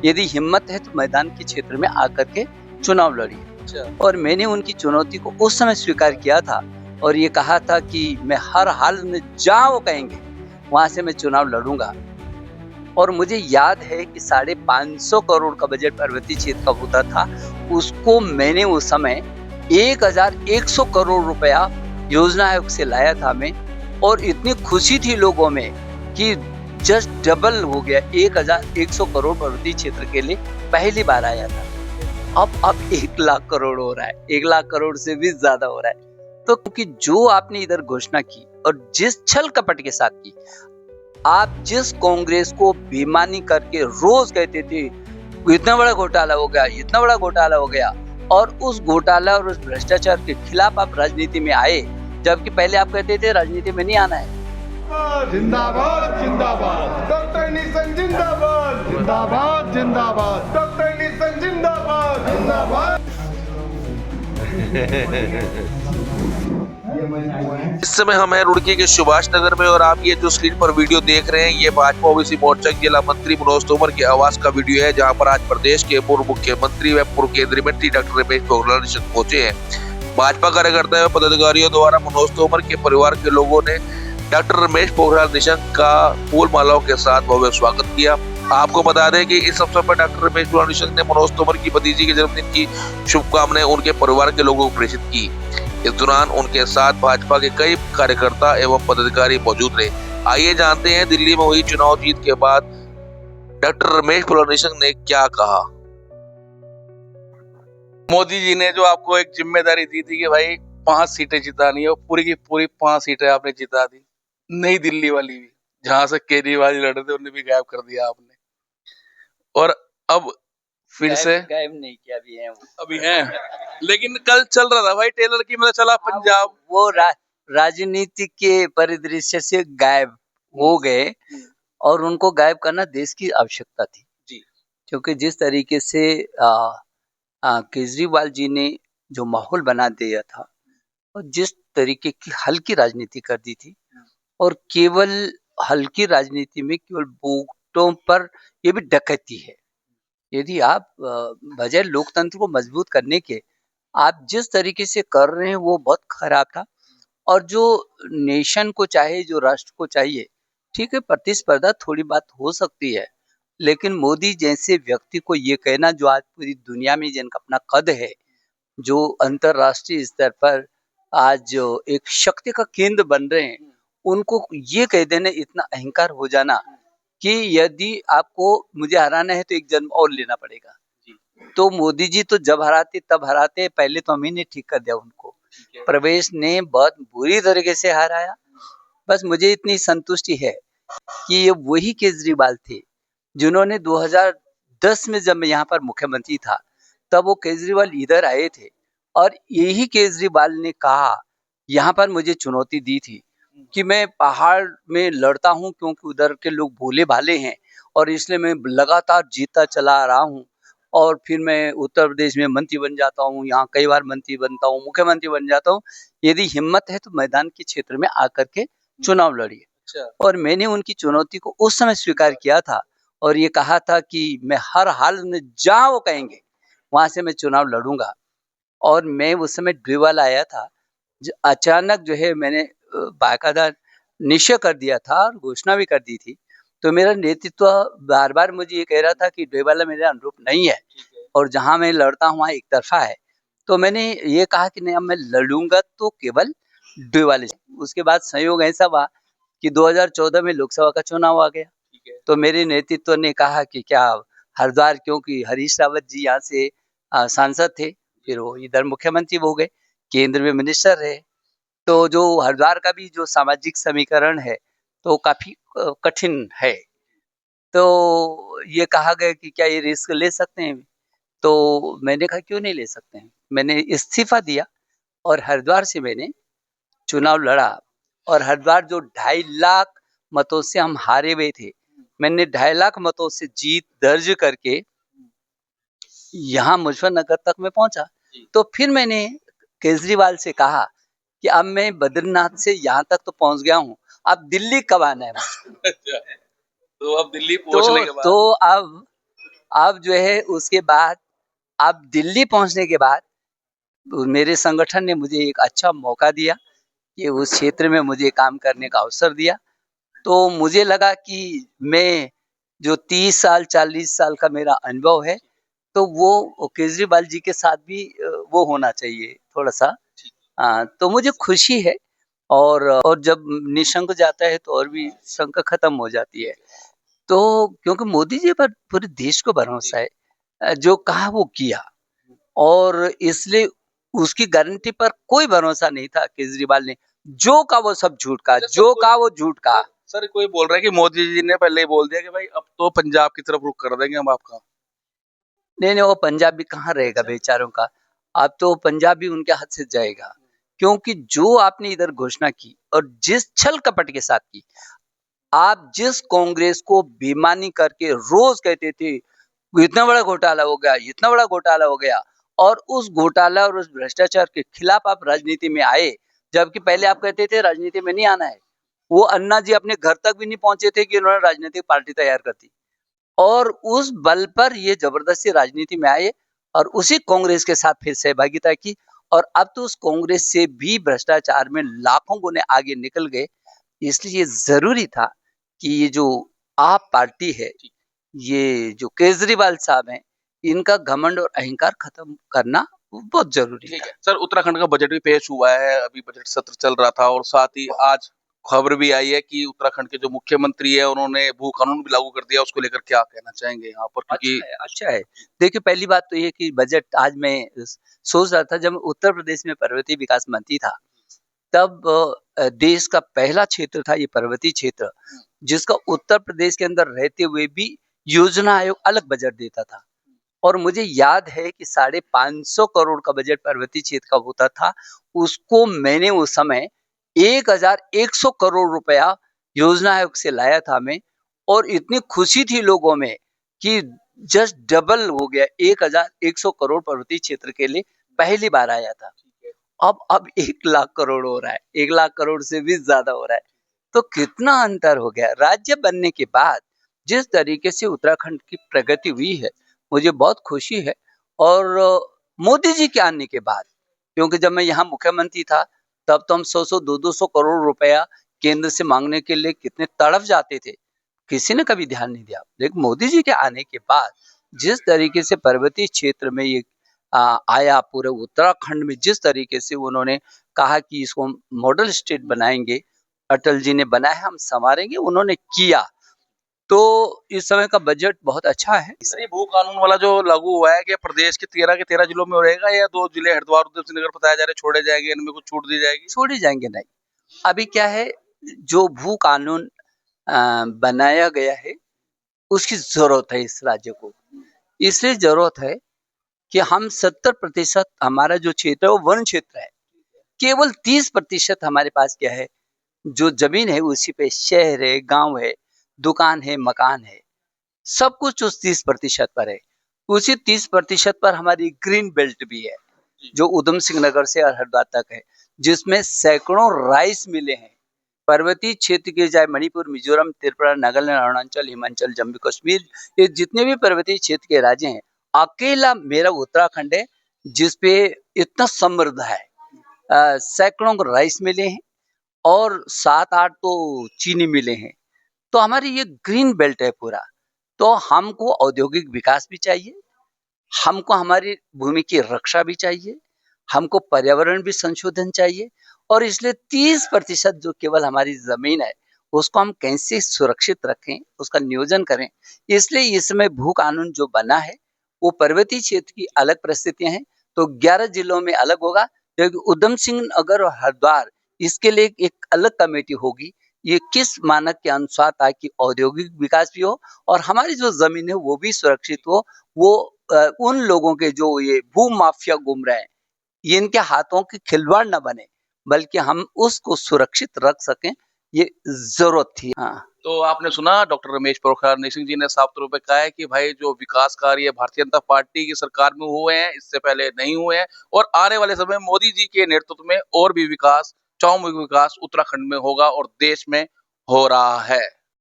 यदि हिम्मत है तो मैदान के क्षेत्र में आकर के चुनाव लड़िए। और मैंने उनकी चुनौती को उस समय स्वीकार किया था और ये कहा था कि मैं हर हाल में जहाँ वो कहेंगे वहां से मैं चुनाव लड़ूंगा। और मुझे याद है कि 550 करोड़ का बजट पर्वतीय क्षेत्र का होता था, उसको मैंने उस समय 1100 करोड़ रुपया योजना आयोग से लाया था मैं। और इतनी खुशी थी लोगों में कि जस्ट डबल हो गया, 1100 करोड़ पर्वतीय क्षेत्र के लिए पहली बार आया था। अब 1 लाख करोड़ हो रहा है, 1 लाख करोड़ से भी ज्यादा हो रहा है। तो क्योंकि जो आपने इधर घोषणा की और जिस छल कपट के साथ की, आप जिस कांग्रेस को बेईमानी करके रोज कहते थे इतना बड़ा घोटाला हो गया, इतना बड़ा घोटाला हो गया, और उस घोटाला और उस भ्रष्टाचार के खिलाफ आप राजनीति में आए, जबकि पहले आप कहते थे राजनीति में नहीं आना है। जिंदाबाद जिंदाबाद डॉक्टर निशन जिंदाबाद जिंदाबाद जिंदाबाद डॉक्टर निशन जिंदाबाद जिंदाबाद। इस समय हम हैं रुड़की के सुभाष नगर में और आप ये जो स्क्रीन पर वीडियो देख रहे हैं ये भाजपा ओबीसी मोर्चा के जिला मंत्री मनोज तोमर के आवास का वीडियो है, जहां पर आज प्रदेश के पूर्व मुख्यमंत्री व पूर्व केंद्रीय मंत्री डॉक्टर रमेश पोखरियाल निशंक पहुंचे हैं। भाजपा कार्यकर्ता एवं पदाधिकारियों द्वारा मनोज तोमर के परिवार के लोगों ने डॉक्टर रमेश पोखरियाल निशंक का फूल मालाओं के साथ भव्य स्वागत किया। आपको बता दें कि इस अवसर पर डॉक्टर रमेश पोखरियाल निशंक ने मनोज तोमर की भतीजी के जन्मदिन की शुभकामनाएं उनके परिवार के लोगों को प्रेषित की। इस दौरान उनके साथ भाजपा के कई कार्यकर्ता एवं पदाधिकारी मौजूद रहे। आइए जानते हैं दिल्ली में हुई चुनाव जीत के बाद डॉक्टर रमेश पोखरियाल निशंक ने क्या कहा। मोदी जी ने जो आपको एक जिम्मेदारी दी थी कि भाई 5 सीटें जितानी है, पूरी की पूरी 5 सीटें आपने जिता दी। नई दिल्ली वाली भी, जहां से केजरीवाल लड़ रहे थे उन्हें भी गायब कर दिया आपने। और अब फिर से गायब नहीं किया, अभी है वो, अभी हैं, लेकिन कल चल रहा था भाई टेलर की मतलब चला पंजाब। वो राजनीति के परिदृश्य से गायब हो गए और उनको गायब करना देश की आवश्यकता थी जी। क्योंकि जिस तरीके से केजरीवाल जी ने जो माहौल बना दिया था और जिस तरीके की हल्की राजनीति कर दी थी, और केवल हल्की राजनीति में केवल वोटों पर ये भी डकैती है। यदि आप बजाय लोकतंत्र को मजबूत करने के आप जिस तरीके से कर रहे हैं वो बहुत खराब था। और जो नेशन को चाहिए, जो राष्ट्र को चाहिए, ठीक है, प्रतिस्पर्धा थोड़ी बात हो सकती है, लेकिन मोदी जैसे व्यक्ति को ये कहना, जो आज पूरी दुनिया में जिनका अपना कद है, जो अंतरराष्ट्रीय स्तर पर आज जो एक शक्ति का केंद्र बन रहे हैं, उनको ये कह देना, इतना अहंकार हो जाना कि यदि आपको मुझे हराना है तो एक जन्म और लेना पड़ेगा। तो मोदी जी तो जब हराते तब हराते, पहले तो हम ही ने ठीक कर दिया उनको। प्रवेश ने बहुत बुरी तरीके से हराया। बस मुझे इतनी संतुष्टि है कि ये वही केजरीवाल थे जिन्होंने 2010 में, जब मैं यहाँ पर मुख्यमंत्री था, तब वो केजरीवाल इधर आए थे और यही केजरीवाल ने कहा, यहाँ पर मुझे चुनौती दी थी कि मैं पहाड़ में लड़ता हूँ क्योंकि उधर के लोग भोले भाले हैं और इसलिए मैं लगातार जीतता चला आ रहा हूँ। और फिर मैं उत्तर प्रदेश में मंत्री बन जाता हूँ, यहाँ कई बार मंत्री बनता हूँ, मुख्यमंत्री बन जाता हूँ। यदि हिम्मत है तो मैदान के क्षेत्र में आकर के चुनाव लड़िए। और मैंने उनकी चुनौती को उस समय स्वीकार किया था और ये कहा था कि मैं हर हाल में जहाँ वो कहेंगे वहां से मैं चुनाव लड़ूंगा। और मैं उस समय डोईवाला आया था, अचानक जो है मैंने बाकायदा निश्चय कर दिया था और घोषणा भी कर दी थी। तो मेरा नेतृत्व बार बार मुझे ये कह रहा था कि डोईवाला मेरे अनुरूप नहीं है और जहाँ मैं लड़ता हूँ वहाँ एक तरफा है। तो मैंने ये कहा कि नहीं, अब मैं लड़ूंगा तो केवल डोईवाले से। उसके बाद संयोग ऐसा हुआ कि 2014 में लोकसभा का चुनाव आ गया। तो मेरे नेतृत्व ने कहा कि क्या हरिद्वार, क्योंकि हरीश रावत जी यहाँ से सांसद थे, फिर वो इधर मुख्यमंत्री हो गए, केंद्र में मिनिस्टर रहे, तो जो हरिद्वार का भी जो सामाजिक समीकरण है तो काफी कठिन है। तो ये कहा गया कि क्या ये रिस्क ले सकते हैं? तो मैंने कहा क्यों नहीं ले सकते हैं। मैंने इस्तीफा दिया और हरिद्वार से मैंने चुनाव लड़ा। और हरिद्वार जो 2.5 लाख मतों से हम हारे हुए थे, मैंने 2.5 लाख मतों से जीत दर्ज करके यहाँ मुजफ्फरनगर तक मैं पहुंचा। तो फिर मैंने केजरीवाल से कहा कि अब मैं बद्रीनाथ से यहाँ तक तो पहुंच गया हूँ, अब दिल्ली कब आना है मुझको? तो अब दिल्ली पहुंचने के बाद तो अब अब जो है उसके बाद, अब दिल्ली पहुंचने के बाद मेरे संगठन ने मुझे एक अच्छा मौका दिया कि उस क्षेत्र में मुझे काम करने का अवसर दिया। तो मुझे लगा कि मैं जो 30 साल 40 साल का मेरा अनुभव है, तो वो केजरीवाल जी के साथ भी वो होना चाहिए थोड़ा-सा। तो मुझे खुशी है। और जब निशंक जाता है तो और भी शंका खत्म हो जाती है। तो क्योंकि मोदी जी पर पूरे देश को भरोसा है, जो कहा वो किया, और इसलिए उसकी गारंटी पर कोई भरोसा नहीं था केजरीवाल ने। जो कहा वो सब झूठ कहा, जो कहा वो झूठ कहा। सर कोई बोल रहा है कि मोदी जी ने पहले ही बोल दिया कि भाई अब तो पंजाब की तरफ रुख कर देंगे हम आपका। नहीं, वो पंजाबी कहाँ रहेगा बेचारों का। अब तो पंजाब भी उनके हाथ से जाएगा, क्योंकि जो आपने इधर घोषणा की और जिस छल कपट के साथ की, आप जिस कांग्रेस को बेईमानी करके रोज कहते थे इतना बड़ा घोटाला हो गया, इतना बड़ा घोटाला हो गया, और उस घोटाला और उस भ्रष्टाचार के खिलाफ आप राजनीति में आए, जबकि पहले आप कहते थे राजनीति में नहीं आना है। वो अन्ना जी अपने घर तक भी नहीं पहुंचे थे कि उन्होंने राजनीतिक पार्टी तैयार कर दी, और उस बल पर ये जबरदस्ती राजनीति में आए और उसी कांग्रेस के साथ फिर सहभागिता की, और अब तो उस कांग्रेस से भी भ्रष्टाचार में लाखों गुने आगे निकल गए। इसलिए ये जरूरी था कि ये जो आप पार्टी है, ये जो केजरीवाल साहब हैं, इनका घमंड और अहंकार खत्म करना बहुत जरूरी ठीक था। है सर, उत्तराखंड का बजट भी पेश हुआ है, अभी बजट सत्र चल रहा था और साथ ही आज खबर भी आई है कि उत्तराखंड के जो मुख्यमंत्री है उन्होंने भू कानून भी लागू कर दिया। उसको लेकर क्या कहना चाहेंगे यहाँ पर, क्योंकि अच्छा है। देखिए, पहली बात तो ये कि बजट आज मैं सोच रहा था, जब मैं उत्तर प्रदेश में पर्वतीय विकास मंत्री था, तब देश का पहला क्षेत्र था ये पर्वतीय क्षेत्र, जिसका उत्तर प्रदेश के अंदर रहते हुए भी योजना आयोग अलग बजट देता था। और मुझे याद है कि 550 करोड़ का बजट पर्वतीय क्षेत्र का होता था। उसको मैंने उस समय 1100 करोड़ रुपया योजना आयोग से लाया था मैं, और इतनी खुशी थी लोगों में कि जस्ट डबल हो गया, 1100 करोड़ पर्वतीय क्षेत्र के लिए पहली बार आया था। अब 1 लाख करोड़ हो रहा है, 1 लाख करोड़ से भी ज्यादा हो रहा है। तो कितना अंतर हो गया। राज्य बनने के बाद जिस तरीके से उत्तराखंड की प्रगति हुई है, मुझे बहुत खुशी है। और मोदी जी के आने के बाद, क्योंकि जब मैं यहाँ मुख्यमंत्री था, तब तो हम 100-100 200 करोड़ रुपया केंद्र से मांगने के लिए कितने तड़फ जाते थे, किसी ने कभी ध्यान नहीं दिया। लेकिन मोदी जी के आने के बाद जिस तरीके से पर्वतीय क्षेत्र में ये आया, पूरे उत्तराखंड में जिस तरीके से उन्होंने कहा कि इसको हम मॉडल स्टेट बनाएंगे, अटल जी ने बनाया, हम संवारेंगे, उन्होंने किया। तो इस समय का बजट बहुत अच्छा है। सर ये भू कानून वाला जो लागू हुआ है, कि प्रदेश के 13 जिलों में रहेगा या 2 जिले हरिद्वार उधम सिंह नगर बताया जा रहा है छोड़े जाएंगे, इनमें कुछ छूट दी जाएगी? छोड़े जाएंगे नहीं। अभी क्या है, जो भू कानून बनाया गया है, उसकी जरूरत है इस राज्य को। इसलिए जरूरत है कि हम 70% हमारा जो क्षेत्र है वो वन क्षेत्र है। केवल 30% हमारे पास क्या है, जो जमीन है उसी पे शहर है, गांव है, दुकान है, मकान है, सब कुछ उस 30% पर है। उसी 30% पर हमारी ग्रीन बेल्ट भी है, जो उधम सिंह नगर से हरिद्वार तक है, जिसमें सैकड़ों राइस मिले हैं। पर्वतीय क्षेत्र के चाहे मणिपुर, मिजोरम, त्रिपुरा, नागालैंड, अरुणाचल, हिमाचल, जम्मू कश्मीर, ये जितने भी पर्वतीय क्षेत्र के राज्य हैं, अकेला मेरा उत्तराखंड है जिसपे इतना समृद्ध है। सैकड़ों राइस मिले हैं और 7-8 तो चीनी मिले हैं। तो हमारी ये ग्रीन बेल्ट है पूरा। तो हमको औद्योगिक विकास भी चाहिए, हमको हमारी भूमि की रक्षा भी चाहिए, हमको पर्यावरण भी संशोधन चाहिए, और इसलिए 30% जो केवल हमारी जमीन है, उसको हम कैसे सुरक्षित रखें, उसका नियोजन करें। इसलिए इस समय भू कानून जो बना है, वो पर्वतीय क्षेत्र की अलग परिस्थितियां हैं, तो 11 जिलों में अलग होगा। क्योंकि उधम सिंह नगर और हरिद्वार, इसके लिए एक अलग कमेटी होगी। ये किस मानक के अनुसार, ताकि औद्योगिक विकास भी हो और हमारी जो जमीन है वो भी सुरक्षित हो। वो उन लोगों के जो ये भू माफिया घूम रहे हैं, ये इनके हाथों की खिलवाड़ न बने, बल्कि हम उसको सुरक्षित रख सकें, ये जरूरत थी। हाँ। तो आपने सुना डॉक्टर रमेश पोखरियाल निशंक जी ने साफ तौर पे कहा है कि भाई जो विकास कार्य भारतीय जनता पार्टी की सरकार में हुए हैं, इससे पहले नहीं हुए हैं, और आने वाले समय मोदी जी के नेतृत्व में और भी विकास, चौमुखी विकास उत्तराखंड में होगा और देश में हो रहा है।